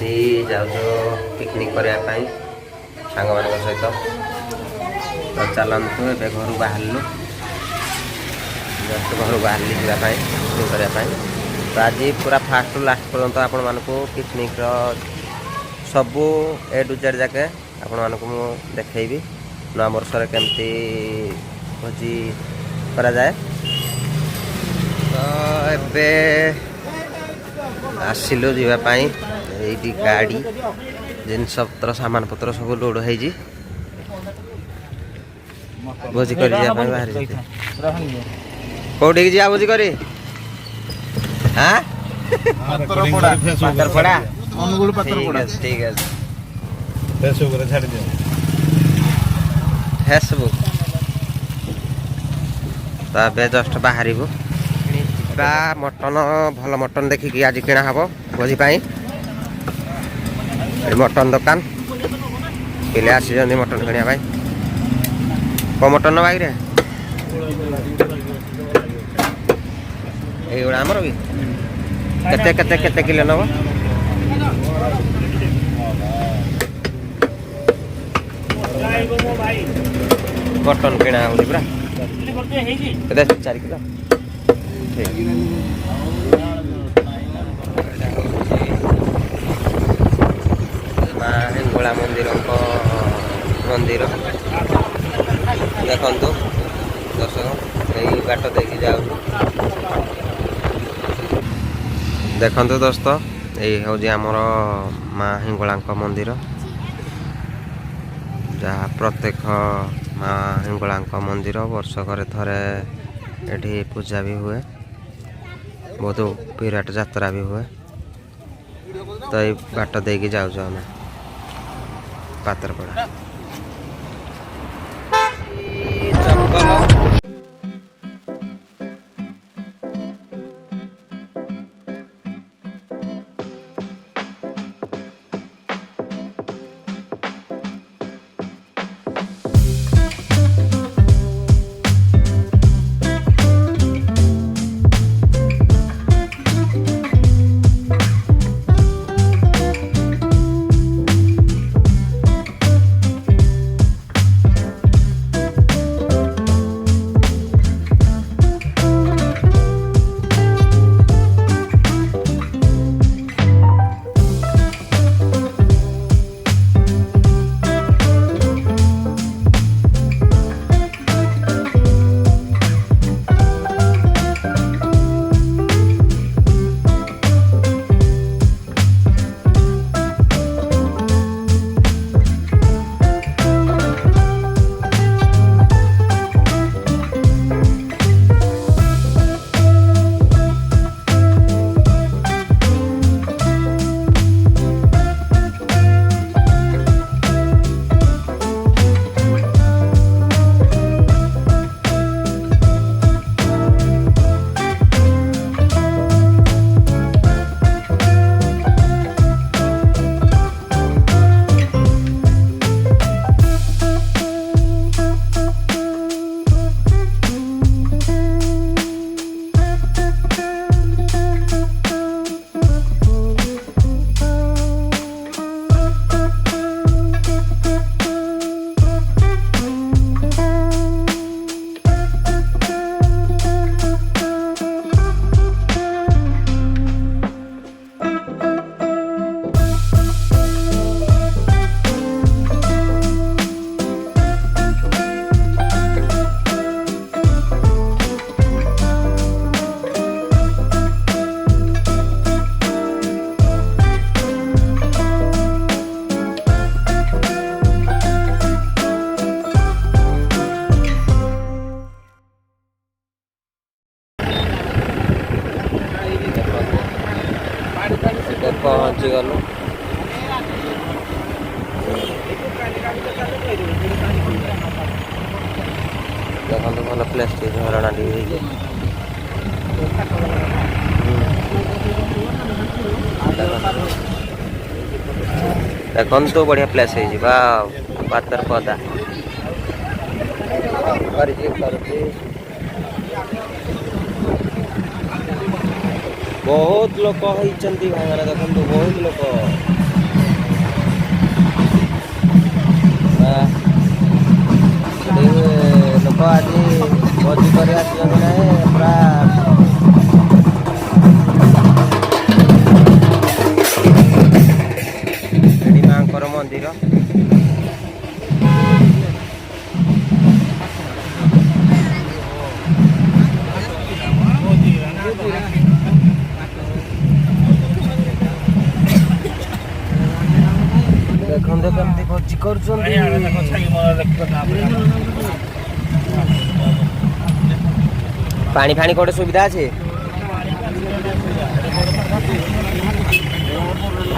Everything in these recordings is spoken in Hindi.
ଆଜି ଯାଉଛୁ ପିକନିକ୍ କରିବା ପାଇଁ ସାଙ୍ଗମାନଙ୍କ ସହିତ। ତ ଚାଲନ୍ତୁ ଏବେ ଘରୁ ବାହାରିଲୁ, ଜଷ୍ଟ ଘରୁ ବାହାରିଲି ଯିବା ପାଇଁ ପିକନିକ୍ କରିବା ପାଇଁ। ତ ଆଜି ପୁରା ଫାଷ୍ଟରୁ ଲାଷ୍ଟ ପର୍ଯ୍ୟନ୍ତ ଆପଣମାନଙ୍କୁ ପିକନିକ୍ର ସବୁ A to Z ଯାକେ ଆପଣମାନଙ୍କୁ ମୁଁ ଦେଖେଇବି। ନୂଆ ବର୍ଷରେ କେମିତି ଭୋଜି କରାଯାଏ। ତ ଏବେ ଆସିଲୁ ଯିବା ପାଇଁ। ଏଇଠି ଗାଡ଼ି ଜିନିଷପତ୍ର ସାମାନ ପତ୍ର ସବୁ ଲୋଡ଼ ହେଇଛି, ଭୋଜି କରି ଯିବା ପାଇଁ ବାହାରି ଯାଇथे। କୋଉଠିକି ଯିବା ଭୋଜି କରି? ପାତରପଡ଼ା ଅନୁଗୁଳ ପାତରପଡ଼ା। ଠିକ୍ ଅଛି ଫେସବୁକରେ ଛାଡ଼ି ଦିଅ। ଫେସବୁକ୍ ତ ଏବେ ଜଷ୍ଟ ବାହାରିବୁ ଯିବା। ମଟନ ଭଲ ମଟନ ଦେଖିକି ଆଜି କିଣା ହେବ ଭୋଜି ପାଇଁ। ମଟନ ଦୋକାନ ପିଲେ ଆସିଛନ୍ତି ମଟନ କିଣିବା ପାଇଁ। କେଉଁ ମଟନ ନେବା କିରେ? এইগুলা আমার কি কেতে কেতে কেতে কিলো নেব? মটন কিনা হচ্ছে পুরা কেতে 4 কিলো। মা হিঙ্গুଳା ମନ୍ଦିରଙ୍କ ମନ୍ଦିର ଦେଖନ୍ତୁ ଦର୍ଶକ, ଏଇ ବାଟ ଦେଇକି ଯାଉଛୁ। ଦେଖନ୍ତୁ ଦୋସ୍ତ, ଏଇ ହେଉଛି ଆମର ମା ହିଙ୍ଗୁଳାଙ୍କ ମନ୍ଦିର, ଯାହା ପ୍ରତ୍ୟେକ ମା ହିଙ୍ଗୁଳାଙ୍କ ମନ୍ଦିର ବର୍ଷକରେ ଥରେ ଏଠି ପୂଜା ବି ହୁଏ, ବହୁତ ବିରାଟ ଯାତ୍ରା ବି ହୁଏ। ତ ଏଇ ବାଟ ଦେଇକି ଯାଉଛୁ ଆମେ ପାତ୍ରପଡ଼ା। ପହଞ୍ଚିଗଲୁ। ଦେଖନ୍ତୁ ଭଲ ପ୍ଲେସ୍ ଟି, ଝରଣା ଟିକେ ହେଇଛି। ଦେଖନ୍ତୁ ବଢ଼ିଆ ପ୍ଲେସ୍ ହେଇଛି। ବା ପାତରପଦା କରିଛି। ବହୁତ ଲୋକ ହେଇଛନ୍ତି ଭାଇମାନେ, ଦେଖନ୍ତୁ ବହୁତ ଲୋକ। लोक आज भोजी कर पूरा मांकर मंदिर देखते कमी भोजी कर पानी फानी कोटे सुविधा अच्छे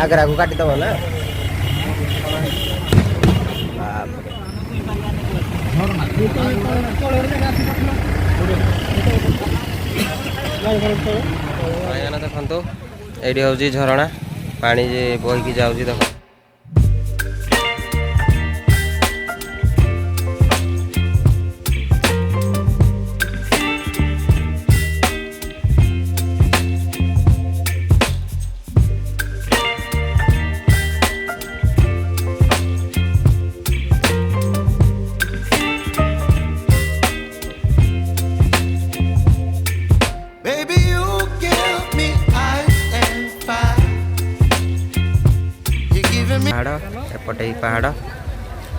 आगरा को काटिदब ना देखो ये हूँ झरणा पानी बहीकी जाऊँगी देख पहाड़ एपटे पहाड़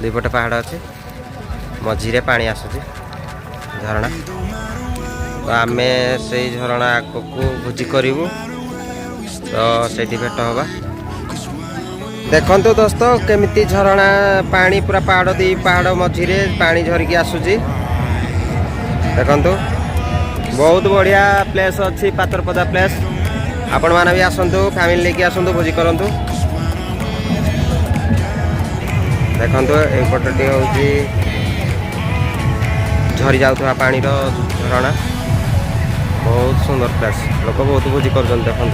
दुईपटे पहाड़ अच्छे मझीरे पानी आसूँ झरणा तो आम से झरणा आग को भोजी करूँ तो से भेट हवा देखु दोस्त केमिति झरणा पानी पूरा पहाड़ दी पहाड़ मझीरे पानी झरिकी आसूँ देखु बहुत बढ़िया प्लेस अच्छी पात्रपदा प्लेस आपण मैंने भी आसतु फैमिली लेके आसतु भोजी करूँ देखो यपटे हूँ झरी जाऊा पानी झरणा बहुत सुंदर प्लेस लोक बहुत भोजी कर देखो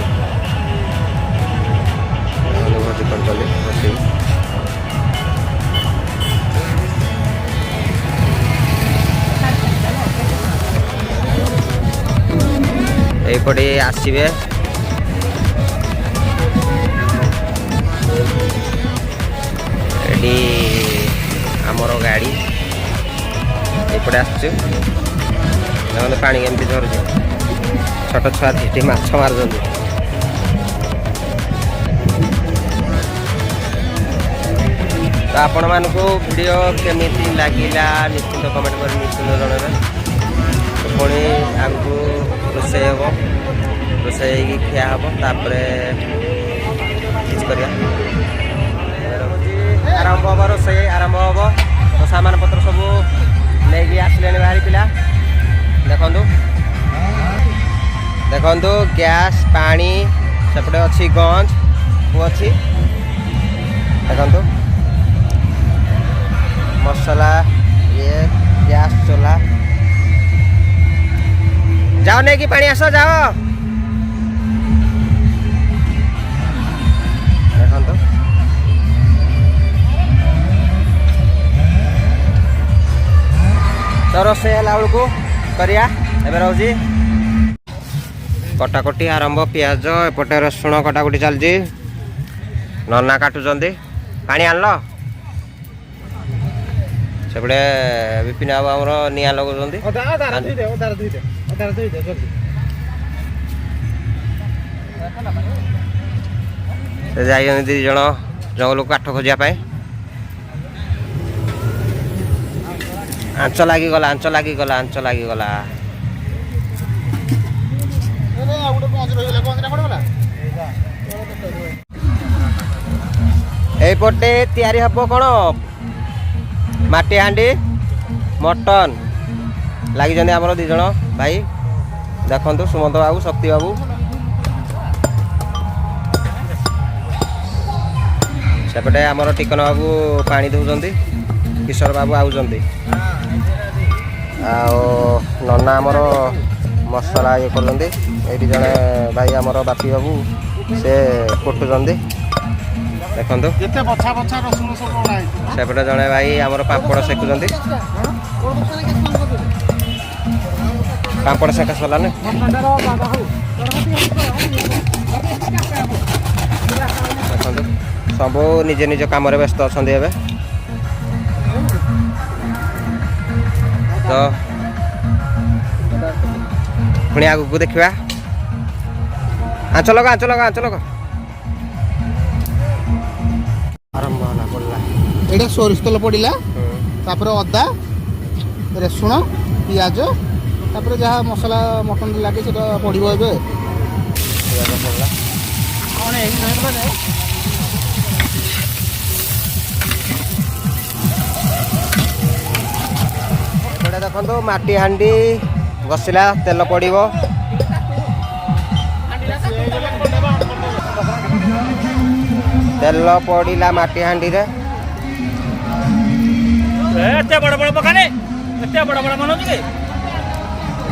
भोजी कर यपटे आसवे आमर गाड़ी एपटे आसुच पानी केमती झरुच छोट छुआ दीटी माछ मार तो आपण मानक वीडियो केमिति लगिला निश्चिंत कमेंट कर निश्चिंत जनइबे पुणी आगू रोषे हम रोषे खिया हम तापर आरंभ हम रोषे आरंभ हम तो सामान पत्र सब नहीं आसले बाहरी पिला देखु देखु गैस पानी सेपटे अच्छी गंज को अच्छी देखु मसला ये गैस चूल्हा जाओ नहीं कि पानी आस जाओ देखो तो रोषे बेलू करिया रोचे कटाकटी आरंभ पियाज एपटे रसुण कटाकटी चलती नना काटुंट पानी आनल सेपटे विपिन बाबू आमर निआ लगाउछन्ति से जाइछन्ति दी जण जंगल को काठ खोजिया आंच लागिगला आंच लागिगला आंच लागिगला एपटे तैयारी हब कौन माटी हांडी मटन लगी आमर दिज भाई देखु सुमंत बाबू शक्ति बाबू सेपटे आमर टिकन बाबू पानी दौरान किशोर बाबू आउंट नना आमर मसला ये कर जड़े भाई आमर बापी बाबू से कुटुंट देखो सेपटे जड़े भाई आमर पापड़ सेकुंट पापड़ सेका सरला देखो सब निजे निज कम व्यस्त अच्छा ତ ପୁଣି ଆଗକୁ ଦେଖିବା। ଆଞ୍ଚ ଲଗ ଆଞ୍ଚ ଲଗ ଆଞ୍ଚ ଲଗ ଆରମ୍ଭ ହେଲା ପଡ଼ିଲା। ଏଇଟା ସୋରିଷ ତେଲ ପଡ଼ିଲା, ତାପରେ ଅଦା ରସୁଣ ପିଆଜ ତାପରେ ଯାହା ମସଲା ମଟନରେ ଲାଗେ ସେଟା ପଡ଼ିବ। ଏବେ ପିଆଜ ପଡ଼ିଲା। ଏପଟେ ଦେଖନ୍ତୁ ମାଟି ହାଣ୍ଡି ବସିଲା, ତେଲ ପଡ଼ିବ। ତେଲ ପଡ଼ିଲା ମାଟି ହାଣ୍ଡିରେ। ଏତେ ବଡ଼ ବଡ଼ ପକାନେ, ଏତେ ବଡ଼ ବଡ଼ ମନଉଛି କି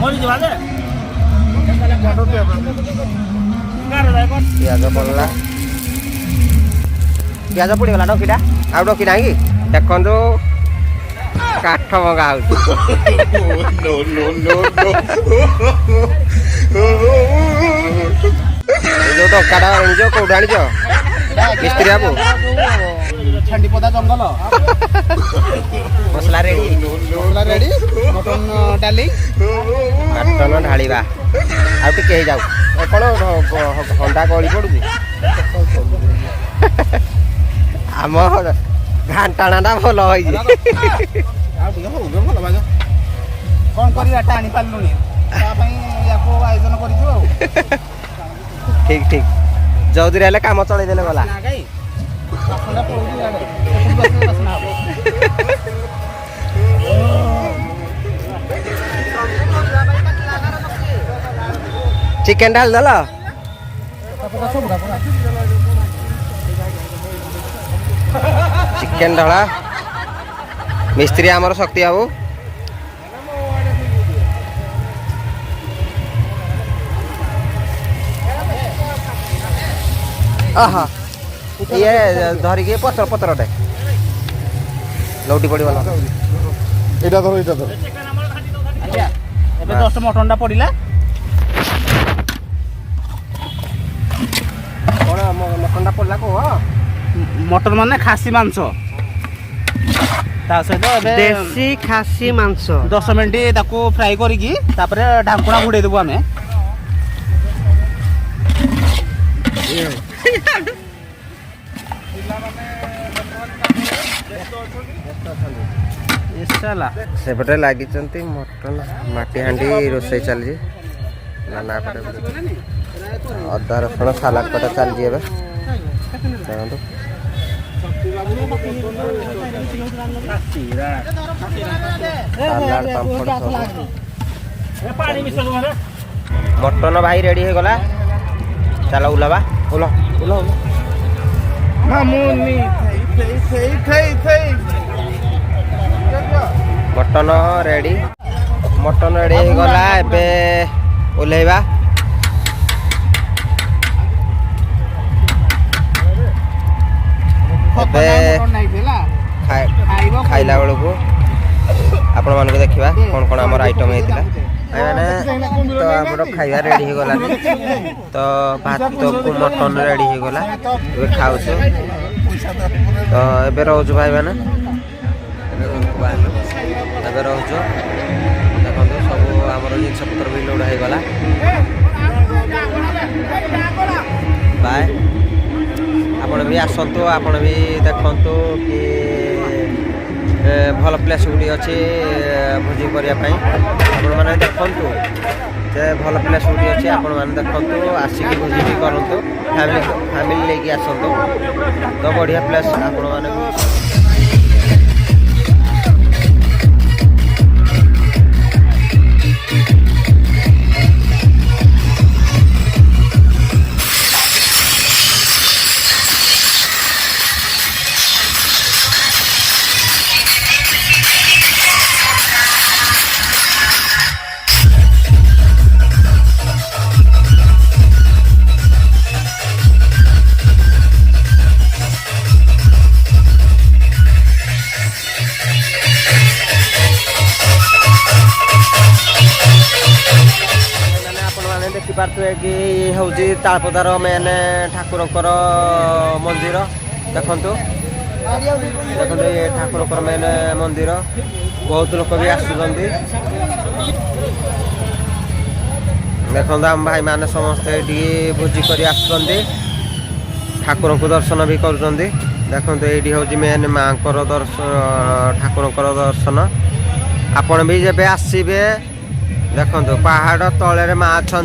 ମରିଯିବା ଯେ। ପିଆଜ ପଡ଼ିଲା, ପିଆଜ ପଡ଼ିଗଲା ଡଙ୍କିଟା। ଆଉ ଡଙ୍କି ନାହିଁ କି? ଦେଖନ୍ତୁ କାଠ ଭଙ୍ଗା ହଉଛି। ଯୋଉ ଡଙ୍କାଟା ଆଣିଛ କୋଉଠୁ ଆଣିଛ? ମିସ୍ତ୍ରୀ ବାବୁ। ଛାଣ୍ଡି ପଦା ଜଙ୍ଗଲ। ମସଲା ରେଡି, ମସଲା ରେଡି। ମଟନ ଡାଲି, ମଟନ ଢାଳିବା। ଆଉ ଟିକେ ହେଇଯାଉ। କଣ ହଣ୍ଡା ଗଳି ପଡୁଛି? ଆମ ଘାଣ୍ଟାଣାଟା ଭଲ ହେଇଛି। ଆଉ ଟିକେ ହଉ ଭଲ ଭାଗ। କ'ଣ କରିବା ଏଟା ଆଣିପାରିଲୁନି, ତା ପାଇଁ ୟାକୁ ଆୟୋଜନ କରିଛୁ ଆଉ। ଠିକ ଠିକ, ଯଉଥିରେ ହେଲେ କାମ ଚଳେଇ ଦେଲେ ଗଲା। ବାସନଟା ପଳଉଛି ଇଆଡ଼େ, ଏପଟକୁ ଆସିଲେ ବାସନା ହବ। ଚିକେନ ଢାଳି ଦେଲ। ଚିକେନ ଢଳା। ମିସ୍ତ୍ରୀ ଆମର ଶକ୍ତି ବାବୁ। ଆହା ଇଏ ଧରିକି ପତ୍ର ପତ୍ରଟେ ଲଉଟି ପଡ଼ିବ। ଏଇଟା ଧର, ଏଇଟା ଧର। ଆଚ୍ଛା, ଏବେ ଜଷ୍ଟ ମଟନଟା ପଡ଼ିଲା। କ'ଣ ମଟନଟା ପଡ଼ିଲା କୁହ? ମଟନ ମାନେ ଖାସି ମାଂସ, ତା ସହିତ ଏବେ ଦେଶୀ ଖାସି ମାଂସ 10 ମିନିଟ୍ ତାକୁ ଫ୍ରାଏ କରିକି ତାପରେ ଢାଙ୍କୁଣା ଘୋଡ଼େଇ ଦେବୁ ଆମେ। ସେପଟେ ଲାଗିଛନ୍ତି ମଟନ ମାଟି ହାଣ୍ଡି ରୋଷେଇ ଚାଲିଛି। ନାନା ପଟେ ଅଦା ରସୁଣ ସାଲାଡ ପଟେ ଚାଲିଛି ଏବେ। ଦେଖନ୍ତୁ ସାଲାଡ ପାମ୍ପଡ଼ ସବୁ। ମଟନ ଭାଇ ରେଡି ହେଇଗଲା। ଚାଲ ଉଲବା ଉଲ ଉଲ ଉଲ। ମଟନ ରେଡି, ମଟନ ରେଡି ହେଇଗଲା। ଏବେ ଓହ୍ଲେଇବା। ଏବେ ଖାଇଲା ବେଳକୁ ଆପଣମାନଙ୍କୁ ଦେଖିବା କ'ଣ କ'ଣ ଆମର ଆଇଟମ୍ ହେଇଥିଲା। ମାନେ ତ ଆମର ଖାଇବା ରେଡି ହେଇଗଲାନି, ତ ଭାତକୁ ମଟନ ରେଡି ହେଇଗଲା। ଏବେ ଖାଉଛୁ। ତ ଏବେ ରହୁଛୁ ଭାଇମାନେ, ଏବେ ରହୁଛୁ। ଦେଖନ୍ତୁ ସବୁ ଆମର ଜିନିଷପତ୍ର ବି ଲୋଡ଼ ହେଇଗଲା। ବାଏ। ଆପଣ ବି ଆସନ୍ତୁ, ଆପଣ ବି ଦେଖନ୍ତୁ କି ଭଲ ପ୍ଲେସ୍ ଗୁଡ଼ିଏ ଅଛି ଭୋଜି କରିବା ପାଇଁ। ଆପଣମାନେ ଦେଖନ୍ତୁ ଯେ ଭଲ ପ୍ଲେସ୍ ଗୁଡ଼ିଏ ଅଛି, ଆପଣମାନେ ଦେଖନ୍ତୁ, ଆସିକି ଭୋଜି ବି କରନ୍ତୁ। ଫ୍ୟାମିଲି ନେଇକି ଆସନ୍ତୁ। ତ ବଢ଼ିଆ ପ୍ଲେସ୍ ଆପଣମାନେ। ଦେଖିପାରୁଥିବେ କି ହେଉଛି ତାଳପଦାର ମେନ୍ ଠାକୁରଙ୍କର ମନ୍ଦିର। ଦେଖନ୍ତୁ ଦେଖନ୍ତୁ ଏ ଠାକୁରଙ୍କର ମେନ୍ ମନ୍ଦିର। बहुत लोक भी आसुचंदी देखो आम भाई माने समस्ते ये भोजी कर आसुचंदी ठाकुर को दर्शन भी करुचंदी देखो ये हूँ मेन माँ दर्शन ठाकुर दर्शन आपण भी जब आसबे देखो पहाड़ तले माँ अच्छा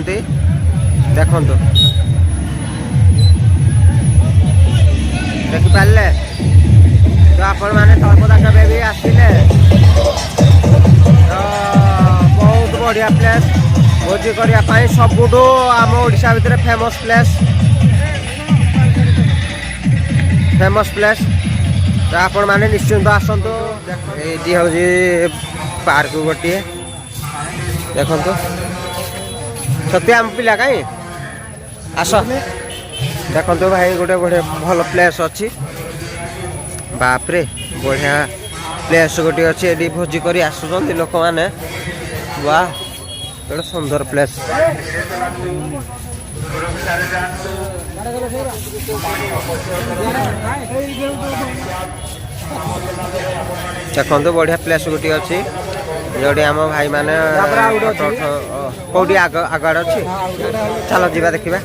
देखो देखिपारे तो आपण मैंने तलपदा केवे भी आसिले तो बहुत बढ़िया प्लेस भोजी करने सबुठ आम ओडिशा भितर फेमस प्लेस तो आपण मैंने निश्चिंत आसतु ये हूँ पार्क गोटे देखो सत्य आम पिला कहीं आस देखो भाई गोटे गोटे भल प्लेस अच्छी बापरे बढ़िया प्लेस गोटे अच्छी ये भोजी कर आसुँच लोक मैंने वाह गोटे सुंदर प्लेस देखो बढ़िया प्लेस गोटे अच्छी जो आम भाई मैंने कौटी आगड़ अच्छी चलो जीवा देखा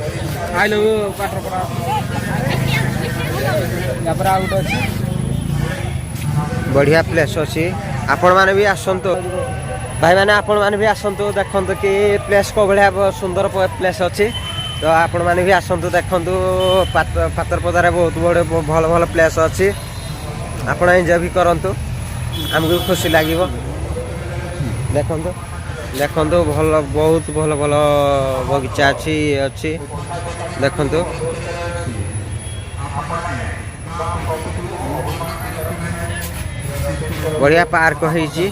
बढ़िया प्लेस अच्छी आपण मैंने भी आसतु भाई मैंने आपण मैंने भी आसतु देखु कि प्लेस को भाया सुंदर प्लेस अच्छी तो आपण मैंने भी आसतु देखु पातरपदारे बहुत बड़े भल भल प्लेस अच्छी आपण एंजॉय भी करंतु आमको खुशी लगे देखु देखु भल बहुत भल भल बगीचा अच्छी देखु बढ़िया पार्क होइछि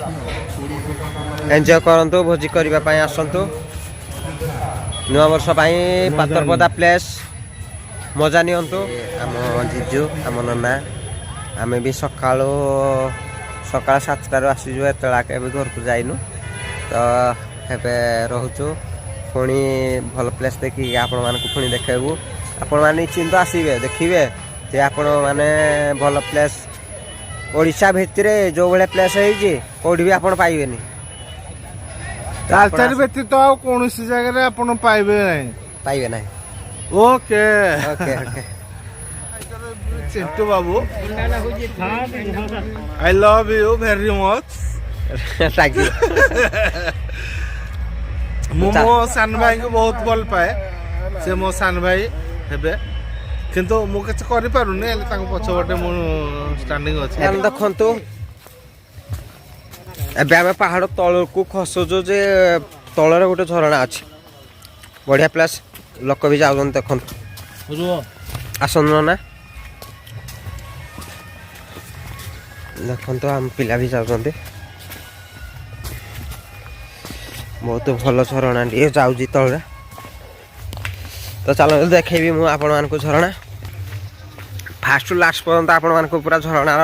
एंजॉय करंतु भोजी करने आसतु नुआ वर्ष पातरपदा प्लेस मजा नियंतु आम जीजु आम नना आम भी सकाल 7टार आसीजु एतला भी घर को जाइनु तो एबे रोचु पुणी भल प्लेस देखिए आपण मानक पुणी देखेबू आपण माने निश्चिंत आसीबे देखिबे जे आपण माने भल प्लेस ओडिशा भितर जो भाया प्लेस है कौटी भी आप पाइबेनी तालचारी व्यतीत तो कौन जगह आप पाइबे ना okay okay okay Chintu Babu I love you very much thank you मो सान भाई को बहुत भल पाए से मो सान भाई हेबे किंतु मु किछ करि पारुनी पछपटे मु स्टैंडिंग अच्छे देखु एबे आम पहाड़ तल को खसुचु जे तलर गोटे झरणा अच्छी बढ़िया प्लेस लोक भी जाऊँ देखु आसन ना देखु आम पिला भी जाऊँ बहुत भल झरणा टे जाऊँगी तले तो चलो देखेबी मु आपण मानकु झरणा फास्ट टू लास्ट पर्यंत आपण मानकु पूरा झरणार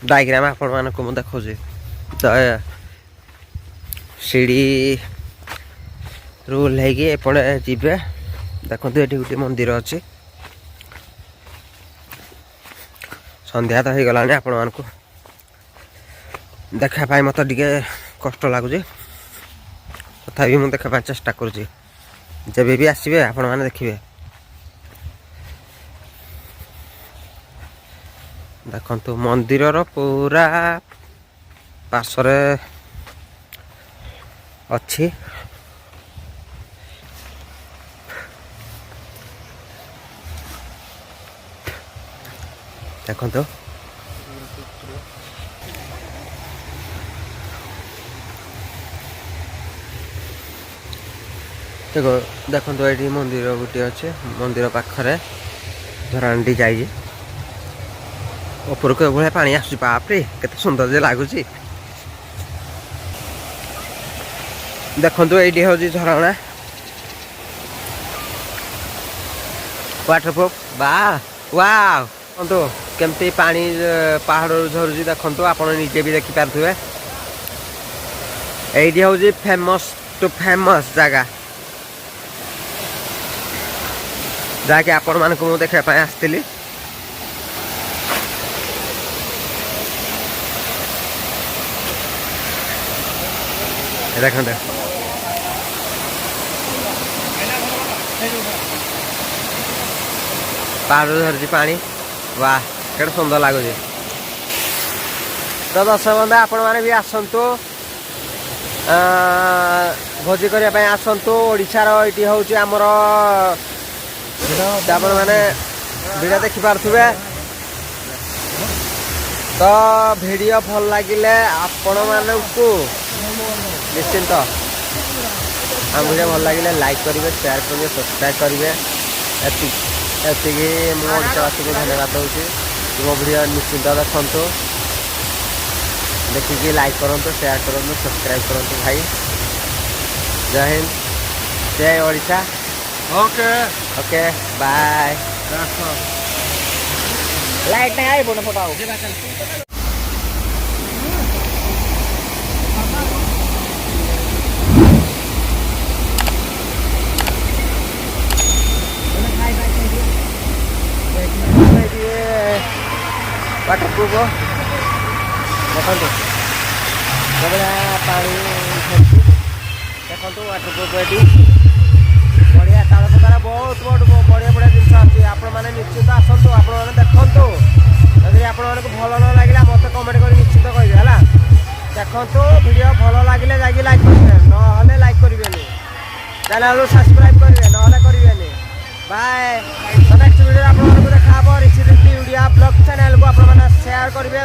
डायग्राम आपण मानकु मु देखौजी तो सीढ़ी रूल है कि एपटे जीवे देखो ये गोटे मंदिर अच्छी संध्या तो हो गला आपण मानकु देखा पाई मत टिके कष्ट लगुच तथापि मु देखा चेष्टा करुँची जब भी आसबे आपण मैंने देखिए देखु मंदिर पूरा पार्श्वे अच्छी देखु देखो देखो ये मंदिर गोटे अच्छे मंदिर पाखरे झरणाटी जाइए ऊपर को भाया पानी आसुची बापरे केते सुंदर जे लगुच देखु ये हूँ झरणा वाटरप्रूफ वाह वाह देखो केमती पानी पहाड़ झरुची देखु आप निजे भी देखिपारे ये हूँ फेमस टू फेमस जगह जहाँकि आपण मानक मु देखा आसती ଦେଖନ୍ତୁ ପାହାଡ଼ରୁ ଧରିଛି ପାଣି ବାଃ କେତେ ସୁନ୍ଦର ଲାଗୁଛି। ତ ଦର୍ଶକ ବନ୍ଧୁ ଆପଣମାନେ ବି ଆସନ୍ତୁ ଭୋଜି କରିବା ପାଇଁ ଆସନ୍ତୁ। ଓଡ଼ିଶାର ଏଇଠି ହେଉଛି ଆମର ଆପଣମାନେ ଭିଡ଼ିଓ ଦେଖିପାରୁଥିବେ। ତ ଭିଡ଼ିଓ ଭଲ ଲାଗିଲେ ଆପଣମାନଙ୍କୁ ନିଶ୍ଚିନ୍ତ ଆମ ଭିଡ଼ିଓ ଭଲ ଲାଗିଲେ ଲାଇକ୍ କରିବେ, ସେୟାର କରିବେ, ସବସ୍କ୍ରାଇବ୍ କରିବେ। ଏତିକି ମୁଁ ଓଡ଼ିଶାବାସୀକୁ ଧନ୍ୟବାଦ ଦେଉଛି। ମୋ ଭିଡ଼ିଓ ନିଶ୍ଚିନ୍ତ ଦେଖନ୍ତୁ, ଦେଖିକି ଲାଇକ୍ କରନ୍ତୁ, ସେୟାର କରନ୍ତୁ, ସବସ୍କ୍ରାଇବ୍ କରନ୍ତୁ ଭାଇ। ଜୟ ହିନ୍ଦ, ଜୟ Odisha. Okay okay bye. Light नहीं आई बोलो फटाओ वाटरप्रूफ देखो पानी देखो वाटरप्रूफ ये बढ़िया तालपदार बहुत बढ़िया बढ़िया जिन अच्छी आपण मैंने निश्चित आसतु आपण मैंने देखु जदि आपण भल न लगे मत कमेंट कर निश्चित कहे है देखु वीडियो भल लगे जाकि लाइक करेंगे ना लाइक करेंगे चैनल सब्सक्राइब करेंगे ना करेंगे बाय। नेक्स्ट वीडियो आपको देखा ऋषि वीडियो ब्लॉग चैनल को आप शेयर करेंगे।